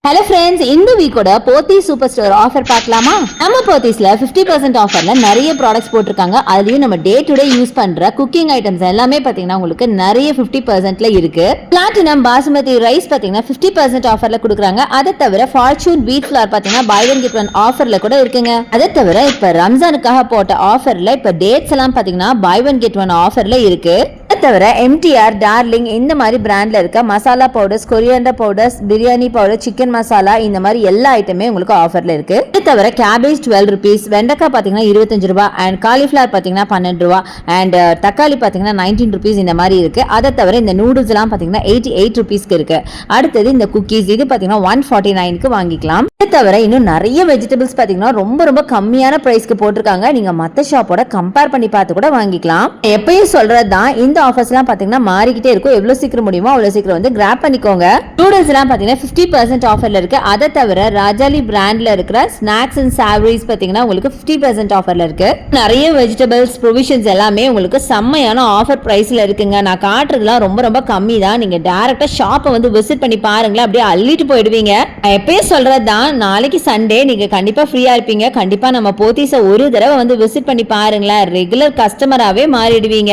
Hello friends, இந்த வீக்கோட போத்தி super store offer பார்க்கலாமா? நம்ம போத்தீஸ்ல 50% ஆஃபர்ல நிறைய ப்ராடக்ட்ஸ் போட்டிருக்காங்க. அதுலயும் நம்ம டே டு டே யூஸ் பண்ற குக்கிங் ஐட்டம்ஸ் எல்லாமே பாத்தீங்கன்னா உங்களுக்கு நிறைய 50%ல இருக்கு. பிளாட்டினம் பாசுமதி ரைஸ் பாத்தீங்கன்னா 50% ஆஃபர்ல கொடுக்குறாங்க. அதை தவிர ஃபார்ச்சூன் வீட் ஃபிளார் பாத்தீங்கன்னா பை ஒன் கெட் ஒன் ஆஃபர்ல கூட இருக்குங்க. அதை தவிர இப்ப ரம்ஜானுக்காக போட்ட ஆஃபர்ல இப்ப டேட்ஸ் எல்லாம் பாத்தீங்கன்னா பை ஒன் கெட் ஒன் ஆஃபர்ல இருக்கு. தவிர எம்டிஆர், டார்லிங் இந்த மாதிரி பிராண்ட்ல இருக்க masala powders, coriander powders, biryani powder, chicken masala இந்த மாதிரி எல்லா ஐட்டமே உங்களுக்கு ஆஃபர்ல இருக்கு. இது தவிர கேபேஜ் 12 rupees, வெண்டைக்காய் பாத்தீங்கன்னா 25 ரூபாய் அண்ட் காலிஃபிளவர் பாத்தீங்கன்னா 12 ரூபாய் அண்ட் தக்காளி பாத்தீங்கன்னா 19 rupees இந்த மாதிரி இருக்கு. அதை தவிர இந்த நூடுல்ஸ் எல்லாம் பாத்தீங்கன்னா 88 rupeesக்கு இருக்கு. அடுத்தது இந்த குக்கீஸ் இது பாத்தீங்கன்னா 149க்கு வாங்கிக்கலாம். இது தவிர இன்னும் நிறைய வெஜிடபிள்ஸ் பாத்தீங்கன்னா ரொம்ப ரொம்ப கம்மியான பிரைஸ்க்கு போட்டிருக்காங்க. நீங்க மத்த ஷாப்போட கம்பேர் பண்ணி பார்த்து கூட வாங்கிக்கலாம். எப்பயும் சொல்றதுதான், இந்த ஆஃபர்ஸ்லாம் பாத்தீங்கன்னா மாறிக்கிட்டே இருக்கும். எவ்வளவு சீக்கிரம் முடியுமோ அவ்வளவு சீக்கிரம் வந்து கிராப் பண்ணிக்கோங்க. நூடுல்ஸ் எல்லாம் பாத்தீங்கன்னா 50% ஆஃபர்ல இருக்கு. அதை தவிர ராஜாலி பிராண்ட்ல இருக்கிற ஸ்நாக்ஸ் அண்ட் சாவரிஸ் பாத்தீங்கன்னா உங்களுக்கு 50% ஆஃபர்ல இருக்கு. நிறைய வெஜிடபிள்ஸ் ப்ரொவிஷன்ஸ் எல்லாமே உங்களுக்கு செம்மையான ஆஃபர் பிரைஸ்ல இருக்குங்க. நான் காட்டுறதுலாம் ரொம்ப ரொம்ப கம்மி தான். நீங்க டைரக்டா ஷாப்பை வந்து விசிட் பண்ணி பாருங்களேன், அப்படியே அள்ளிட்டு போயிடுவீங்க. எப்பயும் சொல்றதுதான், நாளைக்கு சண்டே நீங்க கண்டிப்பா ஃப்ரீயா இருப்பீங்க. கண்டிப்பா நம்ம போத்தீஸை ஒரு தடவை வந்து விசிட் பண்ணி பாருங்களேன், ரெகுலர் கஸ்டமராகவே மாறிடுவீங்க.